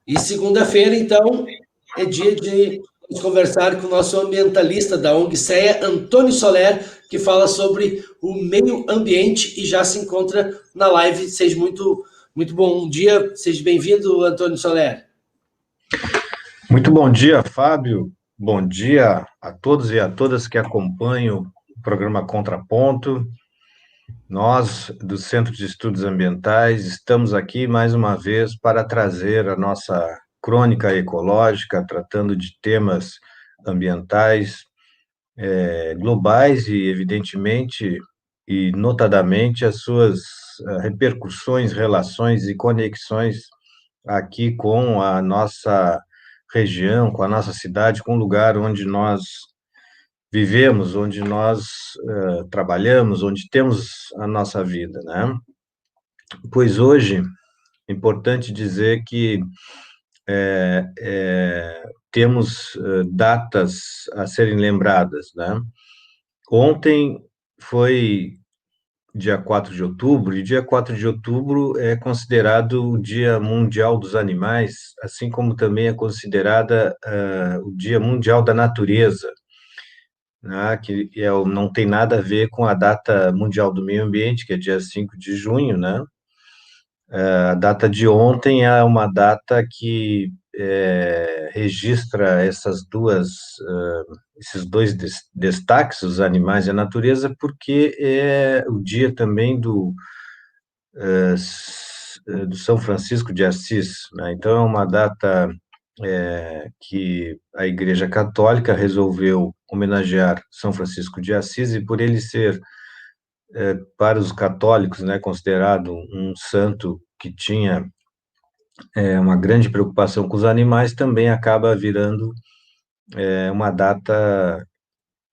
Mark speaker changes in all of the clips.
Speaker 1: E segunda-feira, então, é dia de conversar com o nosso ambientalista da ONG SEA, Antônio Soler, que fala sobre o meio ambiente e já se encontra na live. Seja muito bom dia, seja bem-vindo, Antônio Soler.
Speaker 2: Muito bom dia, Fábio. Bom dia a todos e a todas que acompanham o programa Contraponto. Nós, do Centro de Estudos Ambientais, estamos aqui mais uma vez para trazer a nossa crônica ecológica, tratando de temas ambientais, globais e, evidentemente, e notadamente, as suas repercussões, relações e conexões aqui com a nossa região, com a nossa cidade, com o lugar onde nós vivemos, onde nós trabalhamos, onde temos a nossa vida, né? Pois hoje, é importante dizer que temos datas a serem lembradas, né? Ontem foi dia 4 de outubro, e dia 4 de outubro é considerado o Dia Mundial dos Animais, assim como também é considerada o Dia Mundial da Natureza, né, não tem nada a ver com a data mundial do meio ambiente, que é dia 5 de junho, né? A data de ontem é uma data que registra esses dois destaques, os animais e a natureza, porque é o dia também do São Francisco de Assis, né? Então é uma data que a Igreja Católica resolveu homenagear São Francisco de Assis, e por ele ser, para os católicos, né, considerado um santo que tinha uma grande preocupação com os animais, também acaba virando uma data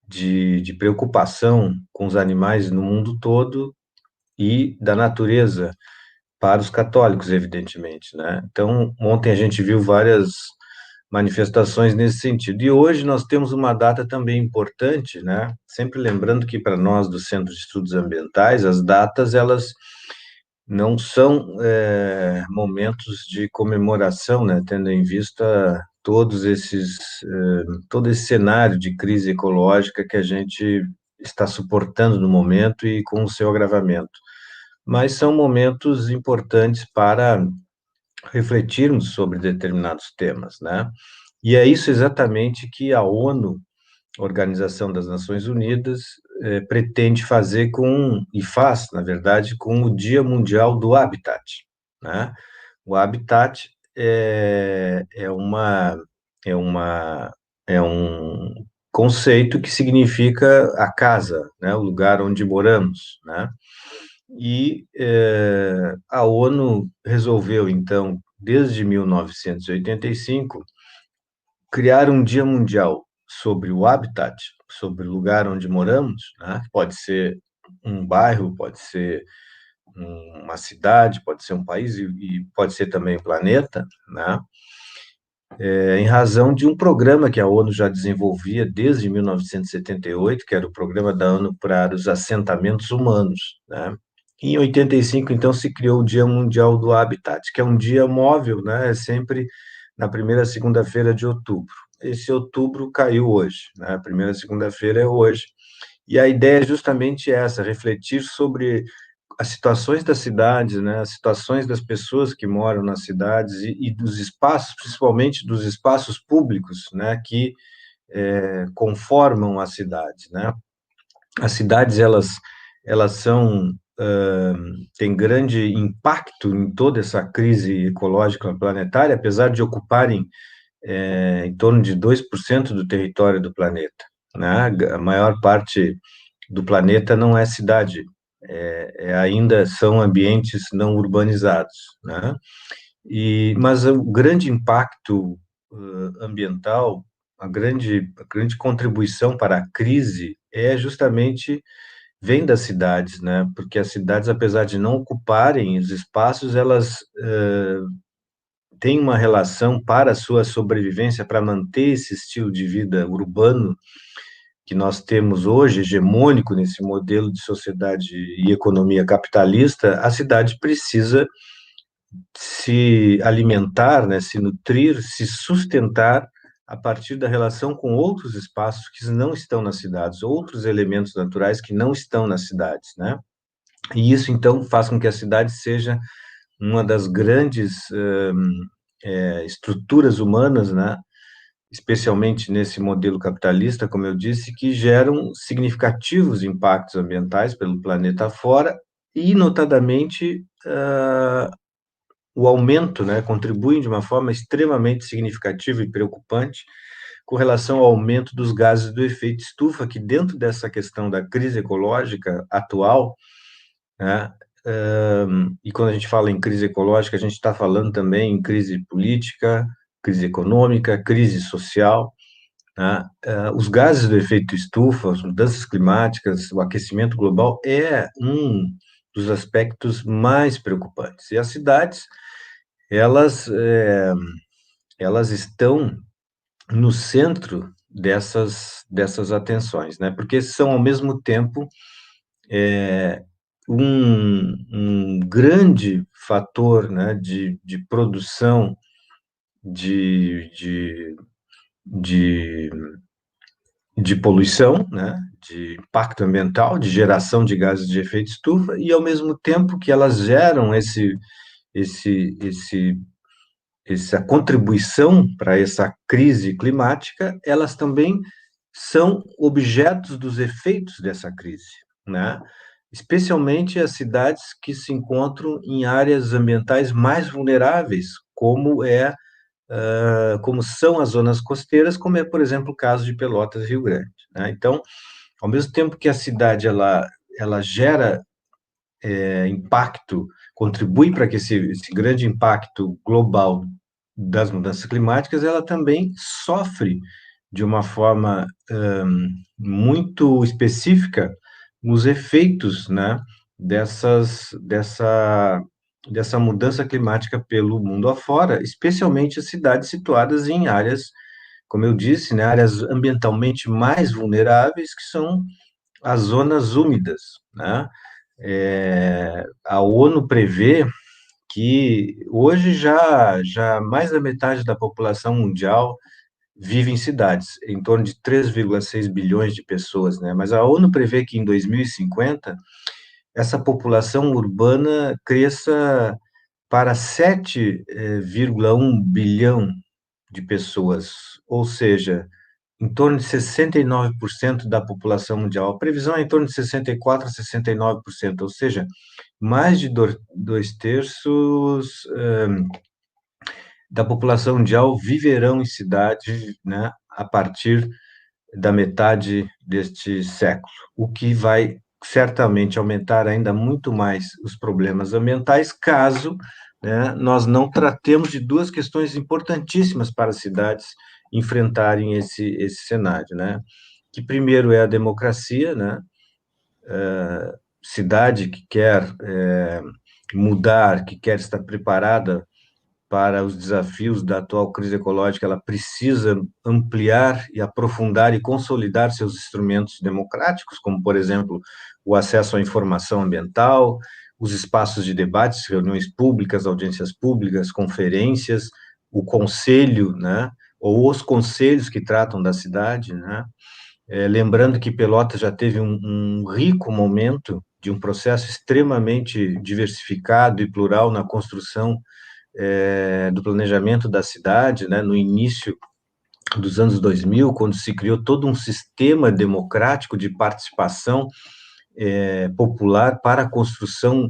Speaker 2: de preocupação com os animais no mundo todo e da natureza para os católicos, evidentemente, né? Então, ontem a gente viu várias manifestações nesse sentido. E hoje nós temos uma data também importante, né? Sempre lembrando que para nós do Centro de Estudos Ambientais, as datas elas não são momentos de comemoração, né? Tendo em vista todo esse cenário de crise ecológica que a gente está suportando no momento e com o seu agravamento. Mas são momentos importantes para refletirmos sobre determinados temas, né? E é isso exatamente que a ONU, Organização das Nações Unidas, pretende fazer e faz, na verdade, com o Dia Mundial do Habitat, né? O habitat é uma, é um conceito que significa a casa, né? O lugar onde moramos, né? E a ONU resolveu, então, desde 1985, criar um Dia Mundial sobre o habitat, sobre o lugar onde moramos, né? Pode ser um bairro, pode ser uma cidade, pode ser um país e pode ser também o planeta, né? Em razão de um programa que a ONU já desenvolvia desde 1978, que era o Programa da ONU para os Assentamentos Humanos, né? Em 85, então, se criou o Dia Mundial do Habitat, que é um dia móvel, né? É sempre na primeira segunda-feira de outubro. Esse outubro caiu hoje, né? A primeira segunda-feira é hoje. E a ideia é justamente essa, refletir sobre as situações das cidades, né? As situações das pessoas que moram nas cidades e dos espaços, principalmente dos espaços públicos, né? Que conformam as cidades, né? As cidades, elas têm grande impacto em toda essa crise ecológica planetária, apesar de ocuparem em torno de 2% do território do planeta, né? A maior parte do planeta não é cidade, ainda são ambientes não urbanizados, né? Mas o grande impacto ambiental, a grande contribuição para a crise é justamente vem das cidades, né? Porque as cidades, apesar de não ocuparem os espaços, elas têm uma relação para a sua sobrevivência, para manter esse estilo de vida urbano que nós temos hoje, hegemônico nesse modelo de sociedade e economia capitalista. A cidade precisa se alimentar, né, se nutrir, se sustentar a partir da relação com outros espaços que não estão nas cidades, outros elementos naturais que não estão nas cidades, né? E isso, então, faz com que a cidade seja uma das grandes estruturas humanas, né? Especialmente nesse modelo capitalista, como eu disse, que geram significativos impactos ambientais pelo planeta fora e, notadamente, o aumento, né, contribuem de uma forma extremamente significativa e preocupante com relação ao aumento dos gases do efeito estufa, que dentro dessa questão da crise ecológica atual, né, e quando a gente fala em crise ecológica, a gente está falando também em crise política, crise econômica, crise social, né? Os gases do efeito estufa, as mudanças climáticas, o aquecimento global é um dos aspectos mais preocupantes. E as cidades, elas, elas estão no centro dessas atenções, né? Porque são, ao mesmo tempo, um grande fator, né, de produção de, de, de, de poluição, né, de impacto ambiental, de geração de gases de efeito estufa, e ao mesmo tempo que elas geram esse, esse, essa contribuição para essa crise climática, elas também são objetos dos efeitos dessa crise, né? Especialmente as cidades que se encontram em áreas ambientais mais vulneráveis, como são as zonas costeiras, como é, por exemplo, o caso de Pelotas e Rio Grande, né? Então, ao mesmo tempo que a cidade ela gera impacto, contribui para que esse grande impacto global das mudanças climáticas, ela também sofre de uma forma muito específica os efeitos, né, dessa mudança climática pelo mundo afora, especialmente as cidades situadas em áreas, como eu disse, né, áreas ambientalmente mais vulneráveis, que são as zonas úmidas, né? A ONU prevê que hoje já mais da metade da população mundial vive em cidades, em torno de 3,6 bilhões de pessoas, né? Mas a ONU prevê que em 2050 essa população urbana cresça para 7,1 bilhão de pessoas, ou seja, em torno de 69% da população mundial. A previsão é em torno de 64 a 69%, ou seja, mais de dois terços da população mundial viverão em cidades, né, a partir da metade deste século, o que vai certamente aumentar ainda muito mais os problemas ambientais, caso, né, nós não tratemos de duas questões importantíssimas para as cidades enfrentarem esse cenário, né? Que primeiro é a democracia, né? Cidade que quer mudar, que quer estar preparada para os desafios da atual crise ecológica, ela precisa ampliar e aprofundar e consolidar seus instrumentos democráticos, como, por exemplo, o acesso à informação ambiental, os espaços de debates, reuniões públicas, audiências públicas, conferências, o conselho, né, ou os conselhos que tratam da cidade, né? Lembrando que Pelotas já teve um rico momento de um processo extremamente diversificado e plural na construção do planejamento da cidade, né, no início dos anos 2000, quando se criou todo um sistema democrático de participação popular para a construção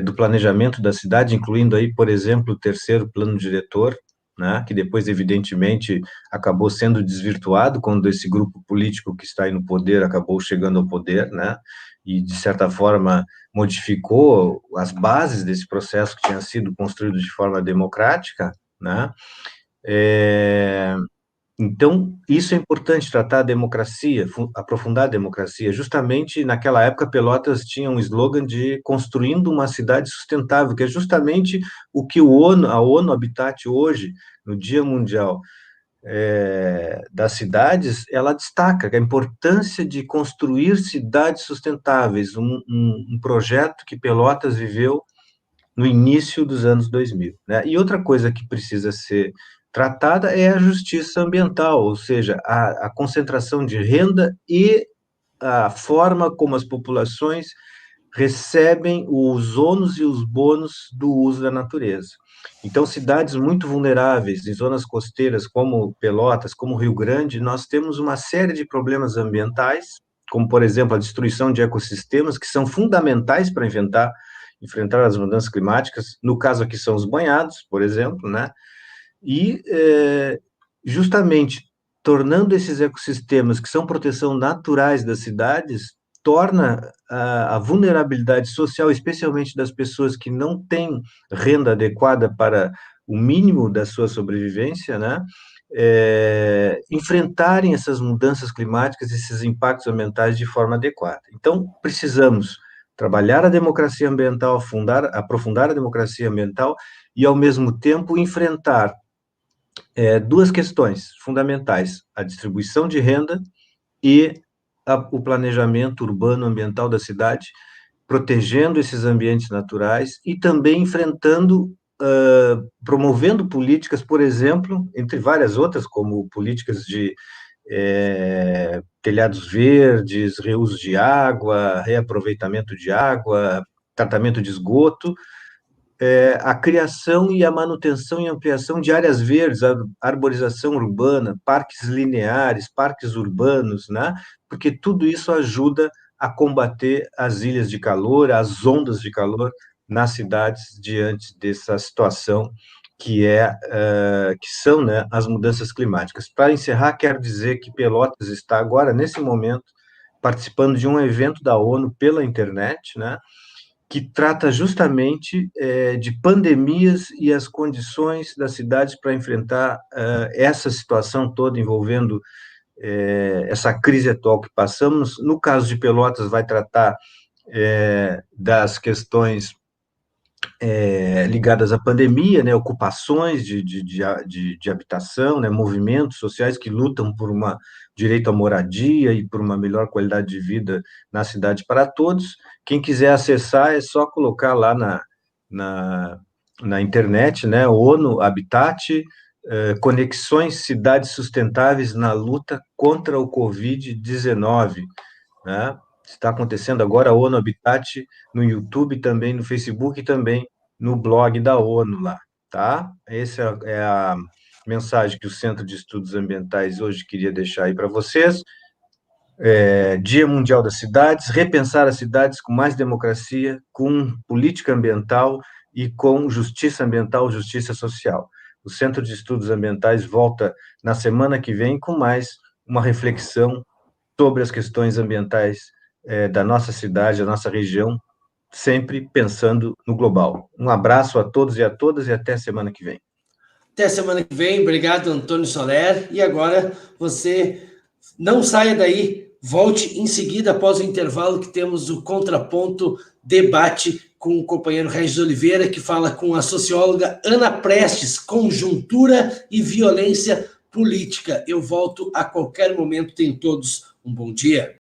Speaker 2: do planejamento da cidade, incluindo aí, por exemplo, o terceiro plano diretor, né, que depois, evidentemente, acabou sendo desvirtuado quando esse grupo político que está aí no poder acabou chegando ao poder, né, e, de certa forma, modificou as bases desse processo que tinha sido construído de forma democrática, né. Então, isso é importante, tratar a democracia, aprofundar a democracia. Justamente naquela época, Pelotas tinha um slogan de construindo uma cidade sustentável, que é justamente o que a ONU Habitat hoje, no Dia Mundial das Cidades, ela destaca a importância de construir cidades sustentáveis, um projeto que Pelotas viveu no início dos anos 2000, né? E outra coisa que precisa ser tratada é a justiça ambiental, ou seja, a concentração de renda e a forma como as populações recebem os ônus e os bônus do uso da natureza. Então, cidades muito vulneráveis, em zonas costeiras como Pelotas, como Rio Grande, nós temos uma série de problemas ambientais, como, por exemplo, a destruição de ecossistemas, que são fundamentais para enfrentar as mudanças climáticas. No caso aqui são os banhados, por exemplo, né? E, justamente, tornando esses ecossistemas, que são proteção naturais das cidades, torna a vulnerabilidade social, especialmente das pessoas que não têm renda adequada para o mínimo da sua sobrevivência, né? Enfrentarem essas mudanças climáticas, esses impactos ambientais de forma adequada. Então, precisamos trabalhar a democracia ambiental, aprofundar a democracia ambiental e, ao mesmo tempo, enfrentar duas questões fundamentais: a distribuição de renda e o planejamento urbano ambiental da cidade, protegendo esses ambientes naturais e também enfrentando, promovendo políticas, por exemplo, entre várias outras, como políticas de telhados verdes, reuso de água, reaproveitamento de água, tratamento de esgoto, a criação e a manutenção e ampliação de áreas verdes, a arborização urbana, parques lineares, parques urbanos, né? Porque tudo isso ajuda a combater as ilhas de calor, as ondas de calor nas cidades diante dessa situação que são, né, as mudanças climáticas. Para encerrar, quero dizer que Pelotas está agora, nesse momento, participando de um evento da ONU pela internet, né, que trata justamente de pandemias e as condições das cidades para enfrentar essa situação toda envolvendo essa crise atual que passamos. No caso de Pelotas, vai tratar das questões ligadas à pandemia, né, ocupações de habitação, né, movimentos sociais que lutam por uma direito à moradia e por uma melhor qualidade de vida na cidade para todos. Quem quiser acessar é só colocar lá na internet, né, ONU Habitat, Conexões Cidades Sustentáveis na Luta contra o Covid-19, né? Está acontecendo agora a ONU Habitat no YouTube, também no Facebook e também no blog da ONU lá, tá? Essa é a mensagem que o Centro de Estudos Ambientais hoje queria deixar aí para vocês. Dia Mundial das Cidades, repensar as cidades com mais democracia, com política ambiental e com justiça ambiental, justiça social. O Centro de Estudos Ambientais volta na semana que vem com mais uma reflexão sobre as questões ambientais da nossa cidade, da nossa região, sempre pensando no global. Um abraço a todos e a todas e até semana que vem.
Speaker 1: Até semana que vem. Obrigado, Antônio Soler. E agora você não saia daí. Volte em seguida, após o intervalo, que temos o Contraponto Debate com o companheiro Regis Oliveira, que fala com a socióloga Ana Prestes, Conjuntura e Violência Política. Eu volto a qualquer momento. Tenham todos um bom dia.